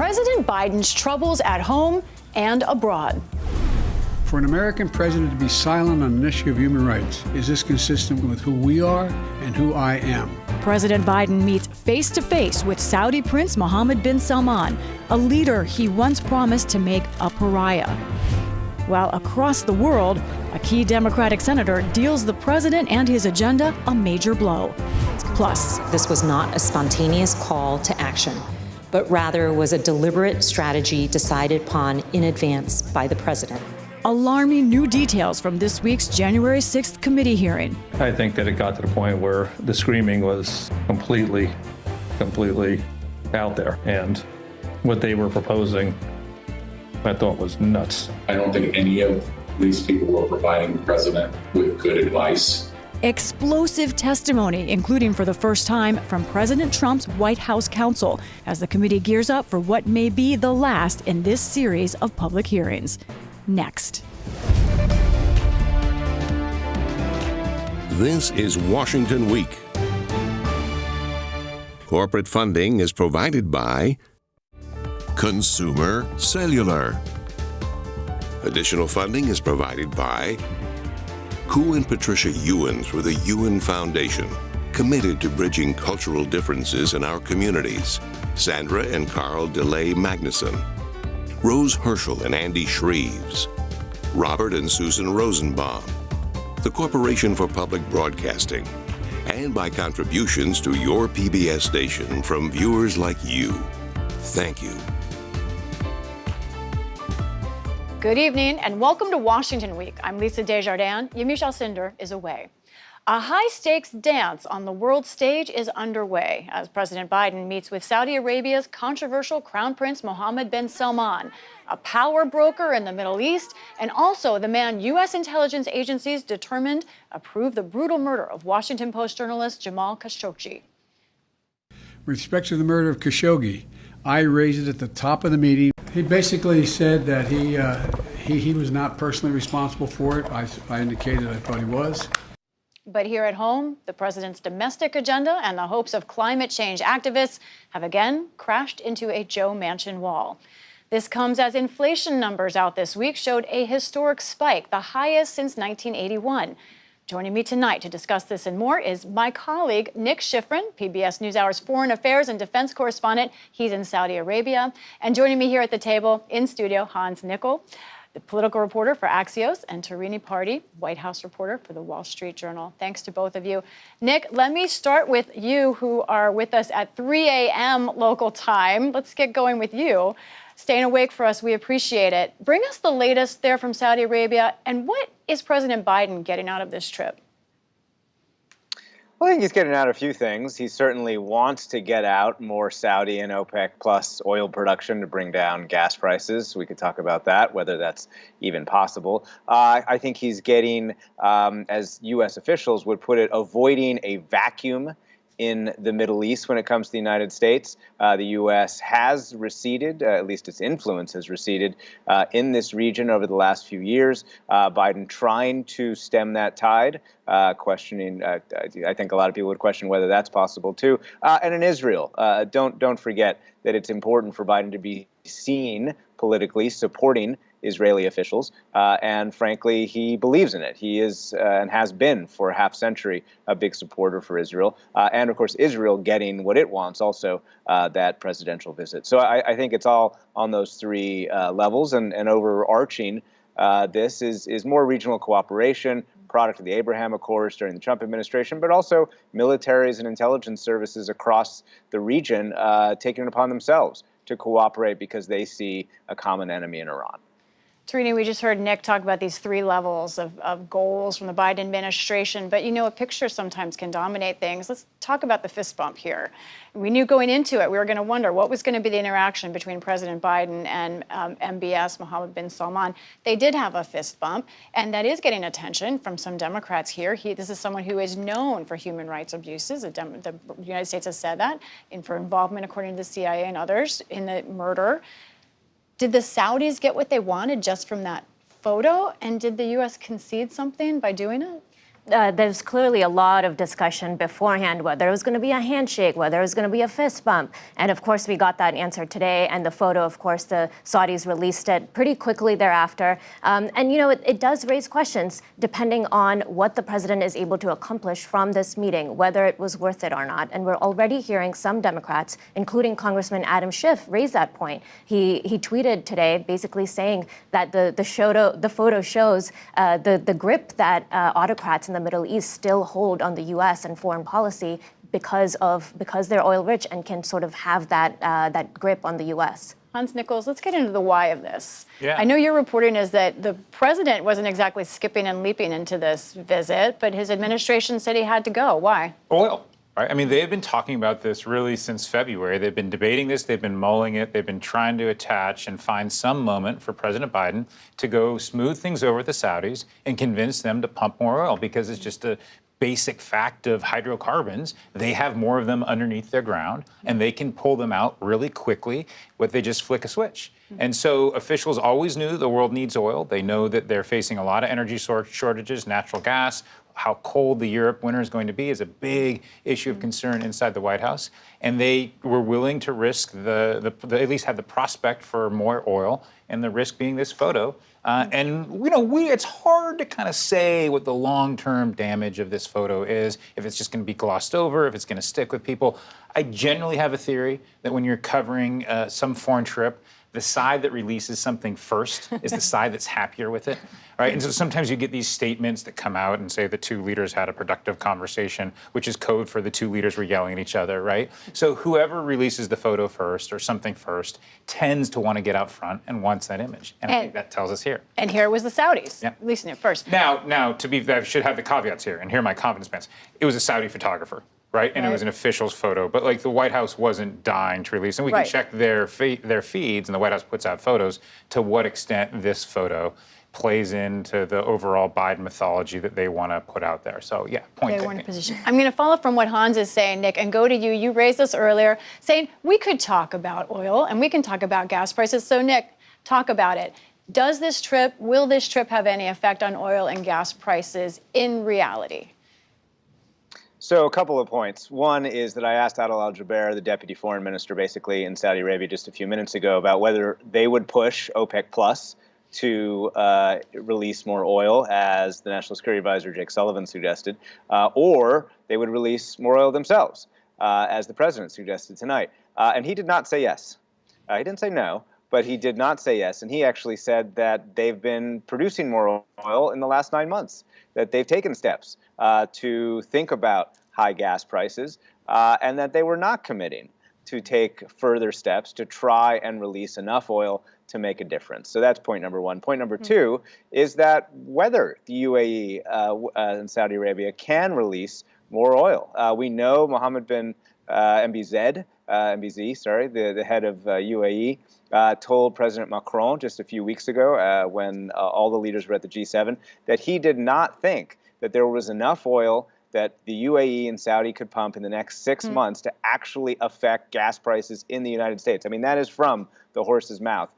President Biden's troubles at home and abroad. For an American president to be silent on an issue of human rights, is this consistent with who we are and who I am? President Biden meets face-to-face with Saudi Prince Mohammed bin Salman, a leader he once promised to make a pariah. While across the world, a key Democratic senator deals the president and his agenda a major blow. Plus, this was not a spontaneous call to action, but rather was a deliberate strategy decided upon in advance by the president. Alarming new details from this week's January 6th committee hearing. I think that it got to the point where the screaming was completely out there. And what they were proposing, I thought was nuts. I don't think any of these people were providing the president with good advice. Explosive testimony, including for the first time from President Trump's White House counsel, as the committee gears up for what may be the last in this series of public hearings. Next. This is Washington Week. Corporate funding is provided by Consumer Cellular. Additional funding is provided by Koo and Patricia Ewan through the Ewan Foundation, committed to bridging cultural differences in our communities. Sandra and Carl DeLay Magnuson. Rose Herschel and Andy Shreves, Robert and Susan Rosenbaum, the Corporation for Public Broadcasting, and by contributions to your PBS station from viewers like you. Thank you. Good evening and welcome to Washington Week. I'm Lisa Desjardins. Yamiche Alcindor is away. A high-stakes dance on the world stage is underway as President Biden meets with Saudi Arabia's controversial Crown Prince Mohammed bin Salman, a power broker in the Middle East, and also the man U.S. intelligence agencies determined approved the brutal murder of Washington Post journalist Jamal Khashoggi. With respect to the murder of Khashoggi, I raised it at the top of the meeting. He basically said that he was not personally responsible for it. I indicated I thought he was. But here at home, the president's domestic agenda and the hopes of climate change activists have again crashed into a Joe Manchin wall. This comes as inflation numbers out this week showed a historic spike, the highest since 1981. Joining me tonight to discuss this and more is my colleague, Nick Schifrin, PBS NewsHour's foreign affairs and defense correspondent. He's in Saudi Arabia. And joining me here at the table in studio, Hans Nickel, the political reporter for Axios, and Tarini Parti, White House reporter for the Wall Street Journal. Thanks to both of you. Nick, let me start with you, who are with us at 3 a.m. local time. Let's get going with you. Staying awake for us, we appreciate it. Bring us the latest there from Saudi Arabia, and what is President Biden getting out of this trip? Well, I think he's getting out a few things. He certainly wants to get out more Saudi and OPEC plus oil production to bring down gas prices. We could talk about that, whether that's even possible. I think he's getting, as U.S. officials would put it, avoiding a vacuum in the Middle East when it comes to the United States. The U.S. has receded, at least its influence has receded in this region over the last few years. Biden trying to stem that tide, questioning, I think a lot of people would question whether that's possible too. And in Israel, don't forget that it's important for Biden to be seen politically supporting Israeli officials, and frankly, he believes in it. He is and has been for a half century a big supporter for Israel, and of course, Israel getting what it wants, also that presidential visit. So I think it's all on those three levels, and overarching this is more regional cooperation, product of the Abraham Accords during the Trump administration, but also militaries and intelligence services across the region taking it upon themselves to cooperate because they see a common enemy in Iran. Tarini, we just heard Nick talk about these three levels of goals from the Biden administration, but you know, a picture sometimes can dominate things. Let's talk about the fist bump here. We knew going into it, we were going to wonder what was going to be the interaction between President Biden and MBS, Mohammed bin Salman. They did have a fist bump, and that is getting attention from some Democrats here. This is someone who is known for human rights abuses. The United States has said that, and for involvement, according to the CIA and others, in the murder. Did the Saudis get what they wanted just from that photo? And did the U.S. concede something by doing it? there's clearly a lot of discussion beforehand whether it was going to be a handshake, whether it was going to be a fist bump. And of course, we got that answer today. And the photo, of course, the Saudis released it pretty quickly thereafter. And, you know, it does raise questions depending on what the president is able to accomplish from this meeting, whether it was worth it or not. And we're already hearing some Democrats, including Congressman Adam Schiff, raise that point. He tweeted today basically saying that the photo shows the grip that autocrats in the Middle East still hold on the U.S. and foreign policy because they're oil rich and can sort of have that grip on the U.S. Hans Nichols, let's get into the why of this. Yeah. I know your reporting is that the president wasn't exactly skipping and leaping into this visit, but his administration said he had to go. Why? Oil. Right? I mean, they've been talking about this really since February. They've been debating this. They've been mulling it. They've been trying to attach and find some moment for President Biden to go smooth things over with the Saudis and convince them to pump more oil, because it's just a basic fact of hydrocarbons. They have more of them underneath their ground, and they can pull them out really quickly when they just flick a switch. And so officials always knew the world needs oil. They know that they're facing a lot of energy shortages, natural gas. How cold the Europe winter is going to be is a big issue of concern inside the White House. And they were willing to risk at least have the prospect for more oil, and the risk being this photo. And you know, it's hard to kind of say what the long-term damage of this photo is, if it's just going to be glossed over, if it's going to stick with people. I generally have a theory that when you're covering some foreign trip, the side that releases something first is the side that's happier with it, right? And so sometimes you get these statements that come out and say the two leaders had a productive conversation, which is code for the two leaders were yelling at each other, right? So whoever releases the photo first or something first tends to want to get out front and wants that image. And I think that tells us here. And here it was the Saudis releasing it first. Now, I should have the caveats here, and here are my confidence bands. It was a Saudi photographer. Right, and it was an official's photo, but like the White House wasn't dying to release, and we can check their feeds, and the White House puts out photos. To what extent this photo plays into the overall Biden mythology that they want to put out there? So yeah, point taken. They were in a position. I'm going to follow up from what Hans is saying, Nick, and go to you. You raised this earlier, saying we could talk about oil and we can talk about gas prices. So Nick, talk about it. Will this trip have any effect on oil and gas prices in reality? So a couple of points. One is that I asked Adel Al-Jubeir, the deputy foreign minister, basically in Saudi Arabia just a few minutes ago, about whether they would push OPEC Plus to release more oil, as the National Security Advisor Jake Sullivan suggested, or they would release more oil themselves, as the president suggested tonight. And he did not say yes. He didn't say no, but he did not say yes. And he actually said that they've been producing more oil in the last 9 months, that they've taken steps to think about high gas prices, and that they were not committing to take further steps to try and release enough oil to make a difference. So that's point number one. Point number two is that whether the UAE and Saudi Arabia can release more oil. We know Mohammed bin MBZ, the head of UAE, told President Macron just a few weeks ago when all the leaders were at the G7 that he did not think that there was enough oil that the UAE and Saudi could pump in the next 6 months to actually affect gas prices in the United States. I mean, that is from the horse's mouth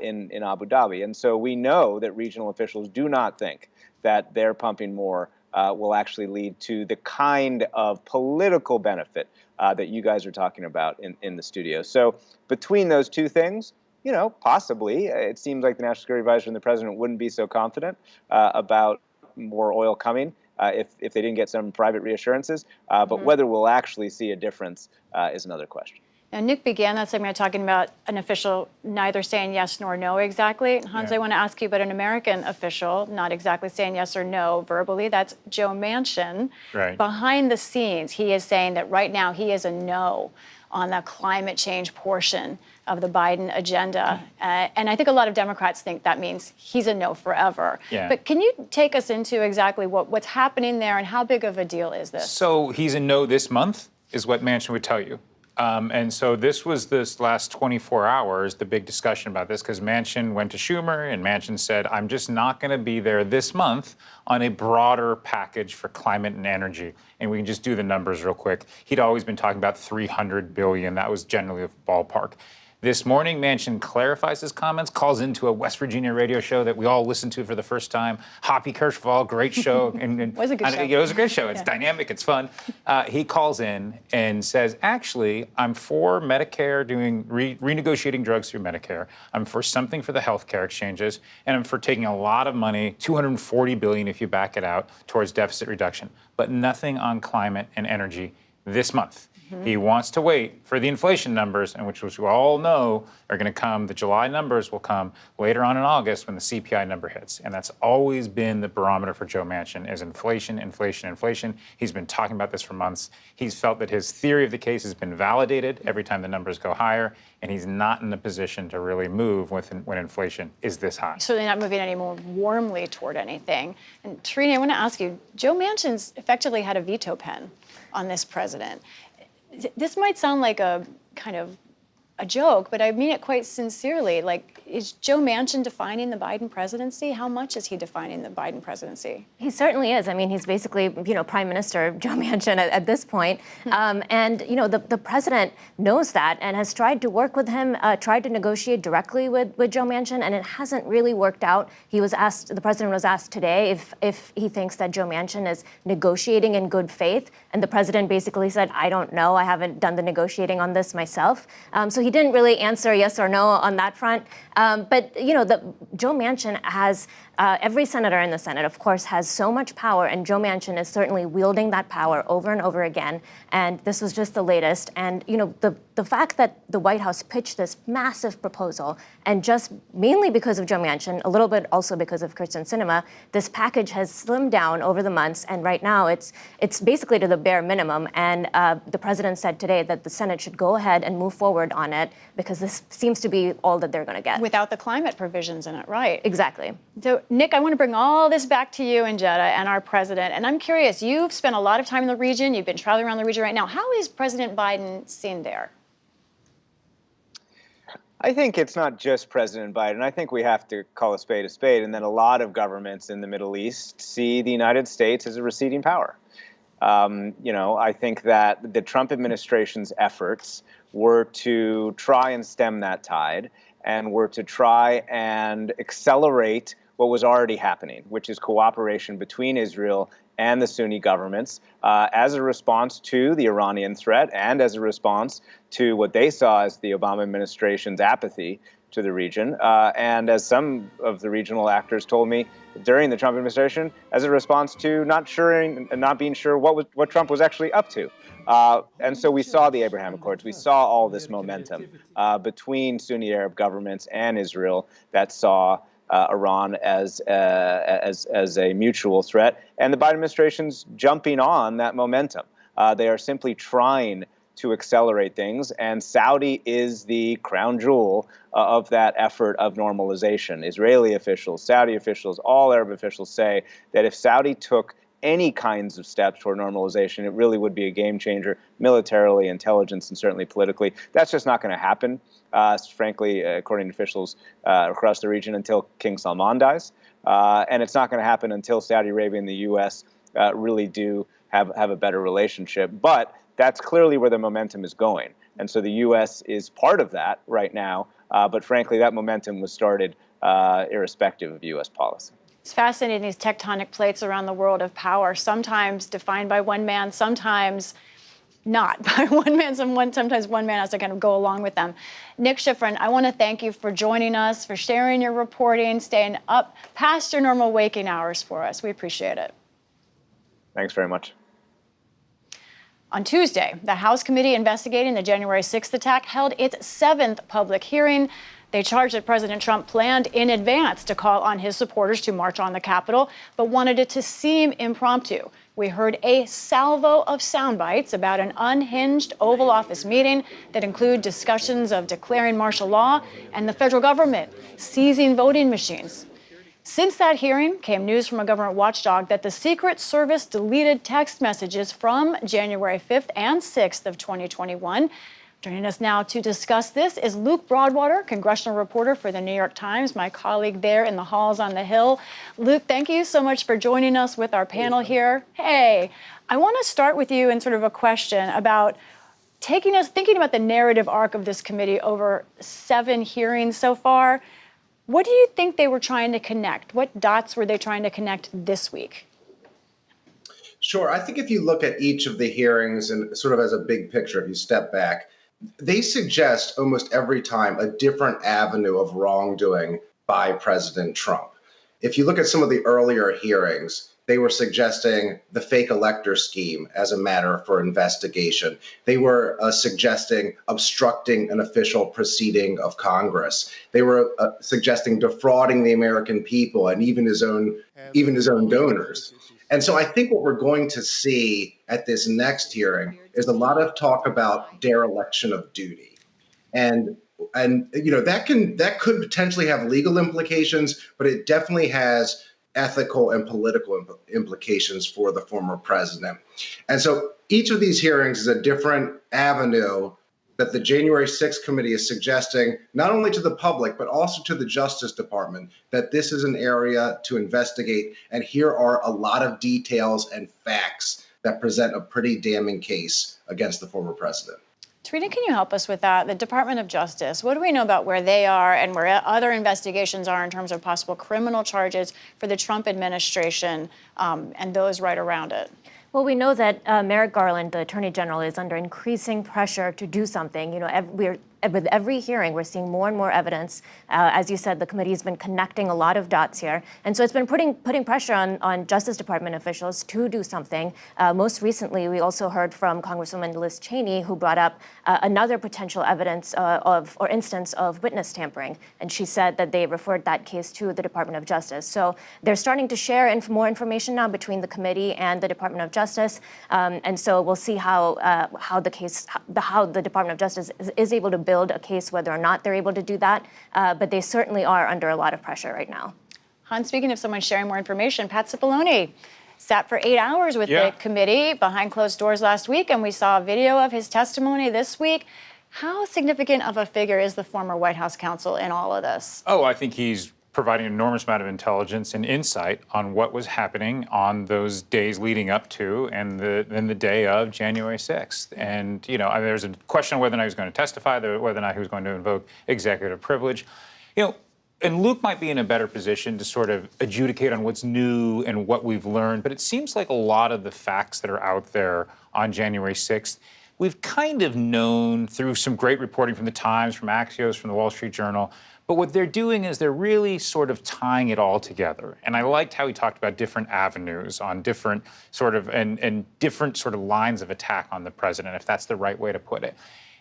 in Abu Dhabi. And so we know that regional officials do not think that their pumping more will actually lead to the kind of political benefit that you guys are talking about in the studio. So between those two things, you know, possibly, it seems like the National Security Advisor and the president wouldn't be so confident about more oil coming if they didn't get some private reassurances. But whether we'll actually see a difference is another question. Now, Nick began that segment talking about an official neither saying yes nor no exactly. Hans, I want to ask you about an American official not exactly saying yes or no verbally. That's Joe Manchin. Right. Behind the scenes, he is saying that right now he is a no on the climate change portion of the Biden agenda. And I think a lot of Democrats think that means he's a no forever. Yeah. But can you take us into exactly what's happening there and how big of a deal is this? So he's a no this month, is what Manchin would tell you. And so this last 24 hours, the big discussion about this, because Manchin went to Schumer and Manchin said, I'm just not going to be there this month on a broader package for climate and energy. And we can just do the numbers real quick. He'd always been talking about $300 billion. That was generally a ballpark. This morning, Manchin clarifies his comments, calls into a West Virginia radio show that we all listened to for the first time. Hoppy Kercheval, great show. It was a good show. It was a great show. It's dynamic. It's fun. He calls in and says, actually, I'm for Medicare doing renegotiating drugs through Medicare. I'm for something for the healthcare exchanges, and I'm for taking a lot of money, $240 billion if you back it out, towards deficit reduction, but nothing on climate and energy this month. He wants to wait for the inflation numbers, and which we all know are going to come. The July numbers will come later on in August when the CPI number hits. And that's always been the barometer for Joe Manchin is inflation, inflation, inflation. He's been talking about this for months. He's felt that his theory of the case has been validated every time the numbers go higher, and he's not in a position to really move when inflation is this high. Certainly not moving any more warmly toward anything. And Trini, I want to ask you, Joe Manchin's effectively had a veto pen on this president. This might sound like a kind of a joke, but I mean it quite sincerely. Like, is Joe Manchin defining the Biden presidency? How much is he defining the Biden presidency? He certainly is. I mean, he's basically, Prime Minister Joe Manchin at this point. And, the president knows that and has tried to work with him, tried to negotiate directly with Joe Manchin, and it hasn't really worked out. The president was asked today if he thinks that Joe Manchin is negotiating in good faith. And the president basically said, I don't know. I haven't done the negotiating on this myself. So he didn't really answer yes or no on that front. But Joe Manchin has, every senator in the Senate, of course, has so much power, and Joe Manchin is certainly wielding that power over and over again. And this was just the latest. And, the fact that the White House pitched this massive proposal, and just mainly because of Joe Manchin, a little bit also because of Kyrsten Sinema, this package has slimmed down over the months, and right now it's basically to the bare minimum. And the president said today that the Senate should go ahead and move forward on it because this seems to be all that they're going to get. Without the climate provisions in it, right? Exactly. So, Nick, I want to bring all this back to you and Jeddah and our president. And I'm curious, you've spent a lot of time in the region. You've been traveling around the region right now. How is President Biden seen there? I think it's not just President Biden. I think we have to call a spade, and then a lot of governments in the Middle East see the United States as a receding power. I think that the Trump administration's efforts were to try and stem that tide and were to try and accelerate what was already happening, which is cooperation between Israel and the Sunni governments as a response to the Iranian threat and as a response to what they saw as the Obama administration's apathy to the region. And as some of the regional actors told me during the Trump administration, as a response to not being sure what Trump was actually up to. And so we saw the Abraham Accords. We saw all this momentum between Sunni Arab governments and Israel that saw Iran as a mutual threat, and the Biden administration's jumping on that momentum. They are simply trying to accelerate things, and Saudi is the crown jewel of that effort of normalization. Israeli officials, Saudi officials, all Arab officials say that if Saudi took any kinds of steps toward normalization, it really would be a game changer militarily, intelligence, and certainly politically. That's just not going to happen, frankly, according to officials across the region, until King Salman dies. And it's not going to happen until Saudi Arabia and the U.S. Really do have a better relationship. But that's clearly where the momentum is going. And so the U.S. is part of that right now. But frankly, that momentum was started irrespective of U.S. policy. It's fascinating, these tectonic plates around the world of power, sometimes defined by one man, sometimes not by one man. Sometimes one man has to kind of go along with them. Nick Schifrin, I want to thank you for joining us, for sharing your reporting, staying up past your normal waking hours for us. We appreciate it. Thanks very much. On Tuesday, the House committee investigating the January 6th attack held its 7th public hearing. They charged that President Trump planned in advance to call on his supporters to march on the Capitol, but wanted it to seem impromptu. We heard a salvo of sound bites about an unhinged Oval Office meeting that include discussions of declaring martial law and the federal government seizing voting machines. Since that hearing came news from a government watchdog that the Secret Service deleted text messages from January 5th and 6th of 2021. Joining us now to discuss this is Luke Broadwater, congressional reporter for the New York Times, my colleague there in the halls on the Hill. Luke, thank you so much for joining us with our panel here. Hey, I want to start with you in sort of a question about thinking about the narrative arc of this committee over 7 hearings so far, what do you think they were trying to connect? What dots were they trying to connect this week? Sure. I think if you look at each of the hearings and sort of as a big picture, if you step back, they suggest almost every time a different avenue of wrongdoing by President Trump. If you look at some of the earlier hearings, they were suggesting the fake elector scheme as a matter for investigation. They were suggesting obstructing an official proceeding of Congress. They were suggesting defrauding the American people and even his own donors. And so I think what we're going to see at this next hearing is a lot of talk about dereliction of duty. And you know, that could potentially have legal implications, but it definitely has ethical and political implications for the former president. And so each of these hearings is a different avenue that the January 6th committee is suggesting, not only to the public, but also to the Justice Department, that this is an area to investigate. And here are a lot of details and facts that present a pretty damning case against the former president. Trina, can you help us with that? The Department of Justice, what do we know about where they are and where other investigations are in terms of possible criminal charges for the Trump administration and those right around it? Well, we know that Merrick Garland, the Attorney General, is under increasing pressure to do something. You know, with every hearing, we're seeing more and more evidence. As you said, the committee has been connecting a lot of dots here. And so it's been putting pressure on Justice Department officials to do something. Most recently, we also heard from Congresswoman Liz Cheney, who brought up another potential evidence or instance of witness tampering. And she said that they referred that case to the Department of Justice. So they're starting to share more information now between the committee and the Department of Justice. And so we'll see how the Department of Justice is able to build a case, whether or not they're able to do that. But they certainly are under a lot of pressure right now. Hans, speaking of someone sharing more information, Pat Cipollone sat for 8 hours with the committee behind closed doors last week, and we saw a video of his testimony this week. How significant of a figure is the former White House counsel in all of this? Oh, I think he's providing an enormous amount of intelligence and insight on what was happening on those days leading up to and then the day of January 6th. And, you know, there's a question of whether or not he was going to testify, whether or not he was going to invoke executive privilege. You know, and Luke might be in a better position to sort of adjudicate on what's new and what we've learned, but it seems like a lot of the facts that are out there on January 6th, we've kind of known through some great reporting from the Times, from Axios, from the Wall Street Journal. But what they're doing is they're really sort of tying it all together. And I liked how he talked about different avenues on different sort of and different sort of lines of attack on the president, if that's the right way to put it.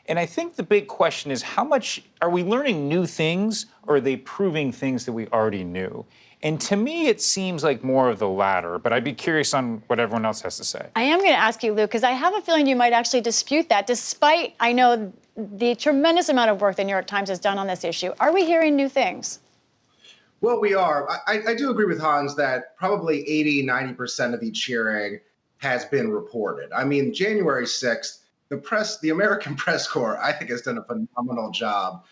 And I think the big question is, how much are we learning new things, or are they proving things that we already knew? And to me, it seems like more of the latter, but I'd be curious on what everyone else has to say. I am going to ask you, Luke, because I have a feeling you might actually dispute that, despite, I know, the tremendous amount of work the New York Times has done on this issue. Are we hearing new things? Well, we are. I do agree with Hans that probably 80–90% of each hearing has been reported. I mean, January 6th, the American Press Corps, I think, has done a phenomenal job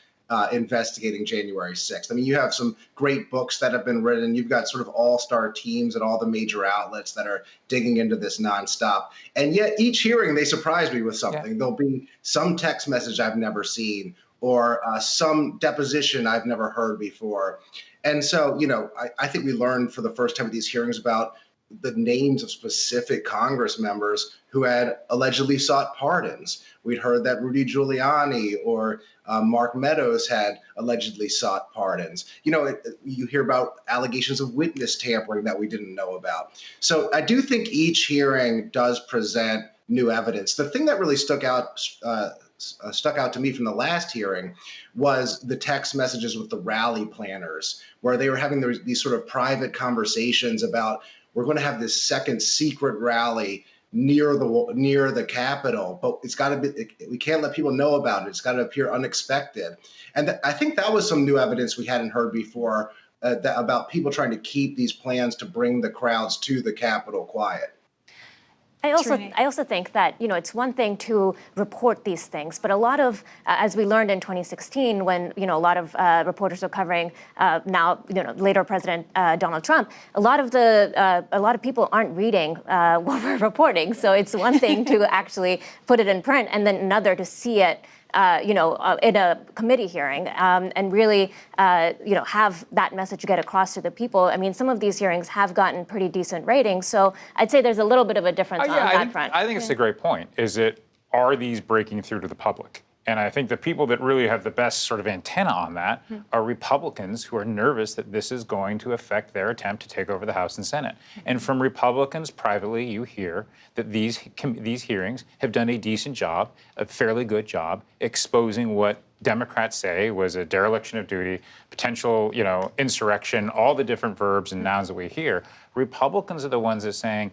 investigating January 6th. I mean, you have some great books that have been written. You've got sort of all-star teams at all the major outlets that are digging into this nonstop. And yet each hearing, they surprise me with something. Yeah. There'll be some text message I've never seen, or some deposition I've never heard before. And so, you know, I think we learned for the first time with these hearings about the names of specific Congress members who had allegedly sought pardons. We'd heard that Rudy Giuliani or Mark Meadows had allegedly sought pardons. You know, you hear about allegations of witness tampering that we didn't know about. So I do think each hearing does present new evidence. The thing that really stuck out to me from the last hearing was the text messages with the rally planners, where they were having these sort of private conversations about, we're going to have this second secret rally near the Capitol, but it's got to be, we can't let people know about it. It's got to appear unexpected. And I think that was some new evidence we hadn't heard before about people trying to keep these plans to bring the crowds to the Capitol quiet. I also think that, it's one thing to report these things, but a lot of, as we learned in 2016, when, a lot of reporters are covering later President Donald Trump, a lot of people aren't reading what we're reporting. So it's one thing to actually put it in print, and then another to see it in a committee hearing, and really, have that message get across to the people. I mean, some of these hearings have gotten pretty decent ratings, so I'd say there's a little bit of a difference on that front. I think it's a great point. Are these breaking through to the public? And I think the people that really have the best sort of antenna on that are Republicans who are nervous that this is going to affect their attempt to take over the House and Senate. And from Republicans privately, you hear that these hearings have done a decent job, a fairly good job, exposing what Democrats say was a dereliction of duty, potential, insurrection, all the different verbs and nouns that we hear. Republicans are the ones that are saying,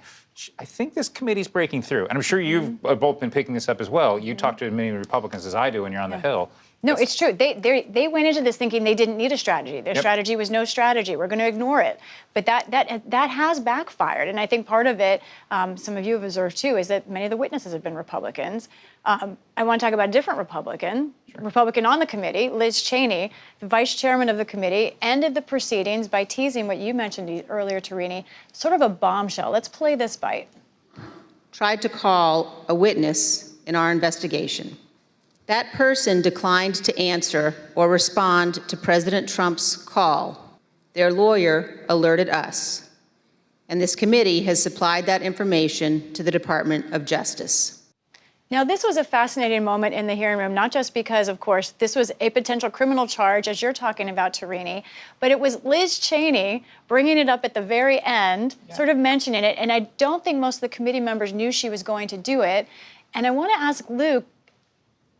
I think this committee's breaking through. And I'm sure you've both been picking this up as well. You talk to as many Republicans as I do when you're on the Hill. No, it's true. They went into this thinking they didn't need a strategy. Their strategy was no strategy. We're going to ignore it. But that has backfired. And I think part of it, some of you have observed too, is that many of the witnesses have been Republicans. I want to talk about a different Republican on the committee, Liz Cheney, the vice chairman of the committee, ended the proceedings by teasing what you mentioned earlier, Tarini, sort of a bombshell. Let's play this bite. Tried to call a witness in our investigation. That person declined to answer or respond to President Trump's call. Their lawyer alerted us, and this committee has supplied that information to the Department of Justice. Now, this was a fascinating moment in the hearing room, not just because, of course, this was a potential criminal charge, as you're talking about, Tarini, but it was Liz Cheney bringing it up at the very end, sort of mentioning it, and I don't think most of the committee members knew she was going to do it. And I want to ask Luke,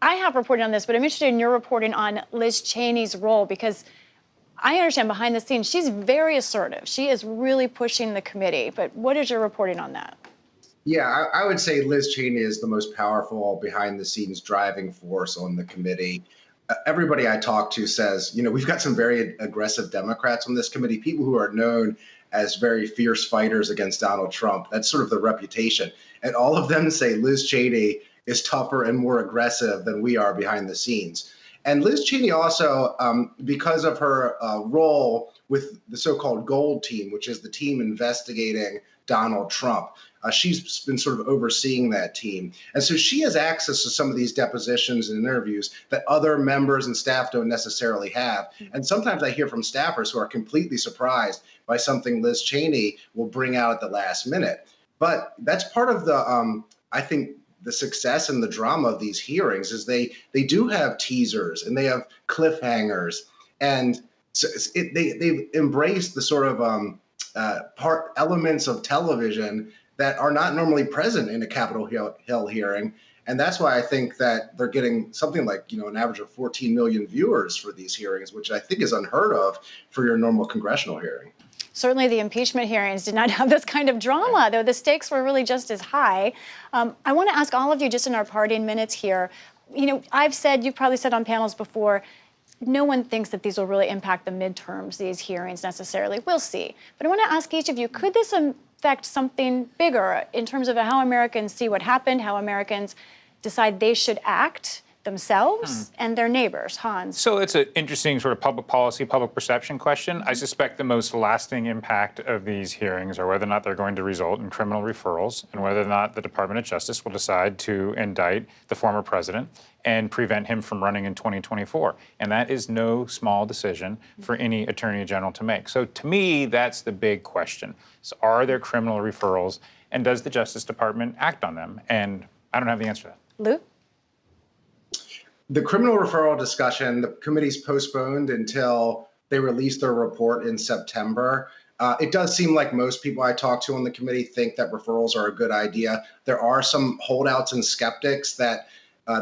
I have reported on this, but I'm interested in your reporting on Liz Cheney's role, because I understand behind the scenes, she's very assertive. She is really pushing the committee, but what is your reporting on that? Yeah, I would say Liz Cheney is the most powerful behind-the-scenes driving force on the committee. Everybody I talk to says, we've got some very aggressive Democrats on this committee, people who are known as very fierce fighters against Donald Trump. That's sort of the reputation. And all of them say Liz Cheney is tougher and more aggressive than we are behind the scenes. And Liz Cheney also, because of her role with the so-called Gold Team, which is the team investigating Donald Trump, she's been sort of overseeing that team. And so she has access to some of these depositions and interviews that other members and staff don't necessarily have. And sometimes I hear from staffers who are completely surprised by something Liz Cheney will bring out at the last minute. But that's part of the, I think, the success and the drama of these hearings is they do have teasers and they have cliffhangers, and so they've embraced the sort of elements of television that are not normally present in a Capitol Hill hearing. And that's why I think that they're getting something like, an average of 14 million viewers for these hearings, which I think is unheard of for your normal congressional hearing. Certainly the impeachment hearings did not have this kind of drama, though the stakes were really just as high. I want to ask all of you, just in our parting minutes here, I've said, you've probably said on panels before, no one thinks that these will really impact the midterms, these hearings necessarily. We'll see. But I want to ask each of you, could this affect something bigger in terms of how Americans see what happened, how Americans decide they should act themselves and their neighbors? Hans. So it's an interesting sort of public policy, public perception question. I suspect the most lasting impact of these hearings are whether or not they're going to result in criminal referrals and whether or not the Department of Justice will decide to indict the former president and prevent him from running in 2024. And that is no small decision for any attorney general to make. So to me, that's the big question. So are there criminal referrals, and does the Justice Department act on them? And I don't have the answer to that. Luke? The criminal referral discussion, the committee's postponed until they release their report in September. It does seem like most people I talk to on the committee think that referrals are a good idea. There are some holdouts and skeptics that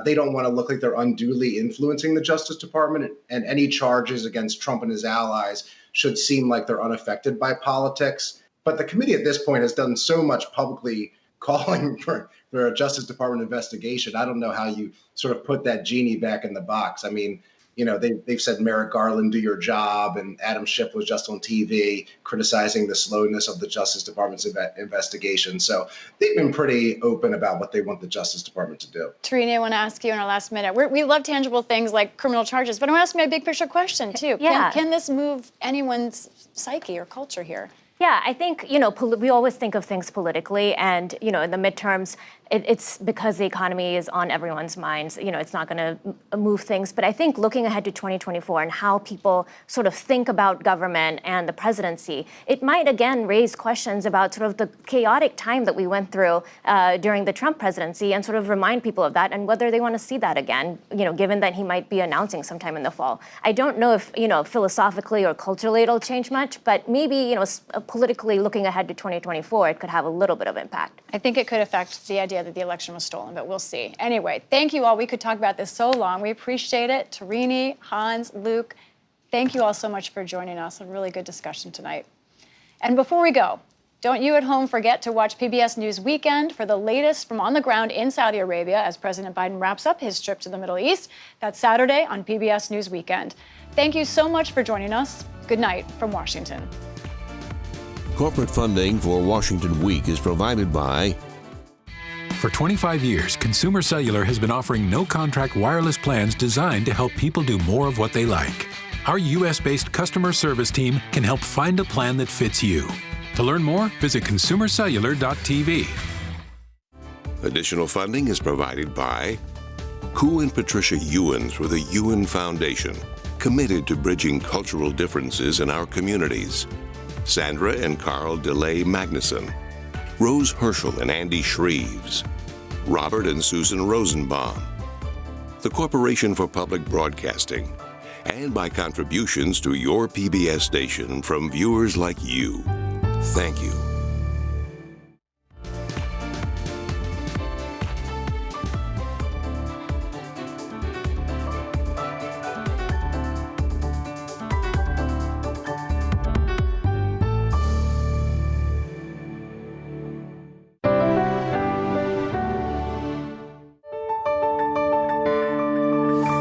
they don't want to look like they're unduly influencing the Justice Department, and any charges against Trump and his allies should seem like they're unaffected by politics. But the committee at this point has done so much publicly calling for a Justice Department investigation. I don't know how you sort of put that genie back in the box. I mean, they've said Merrick Garland, do your job, and Adam Schiff was just on TV criticizing the slowness of the Justice Department's investigation. So they've been pretty open about what they want the Justice Department to do. Tarini, I want to ask you in our last minute. We love tangible things like criminal charges, but I want to ask you a big picture question too. Yeah. Can this move anyone's psyche or culture here? Yeah, I think, we always think of things politically, and, in the midterms, it's because the economy is on everyone's minds. It's not going to move things. But I think looking ahead to 2024 and how people sort of think about government and the presidency, it might again raise questions about sort of the chaotic time that we went through during the Trump presidency, and sort of remind people of that and whether they want to see that again, given that he might be announcing sometime in the fall. I don't know if, philosophically or culturally it'll change much, but maybe, politically looking ahead to 2024, it could have a little bit of impact. I think it could affect the idea that the election was stolen, but we'll see. Anyway, thank you all. We could talk about this so long. We appreciate it. Tarini, Hans, Luke, thank you all so much for joining us. A really good discussion tonight. And before we go, don't you at home forget to watch PBS News Weekend for the latest from on the ground in Saudi Arabia as President Biden wraps up his trip to the Middle East. That's Saturday on PBS News Weekend. Thank you so much for joining us. Good night from Washington. Corporate funding for Washington Week is provided by... For 25 years, Consumer Cellular has been offering no-contract wireless plans designed to help people do more of what they like. Our U.S.-based customer service team can help find a plan that fits you. To learn more, visit consumercellular.tv. Additional funding is provided by Koo and Patricia Ewens with the Ewen Foundation, committed to bridging cultural differences in our communities. Sandra and Carl DeLay Magnuson, Rose Herschel and Andy Shreves, Robert and Susan Rosenbaum, the Corporation for Public Broadcasting, and by contributions to your PBS station from viewers like you. Thank you.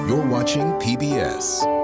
You're watching PBS.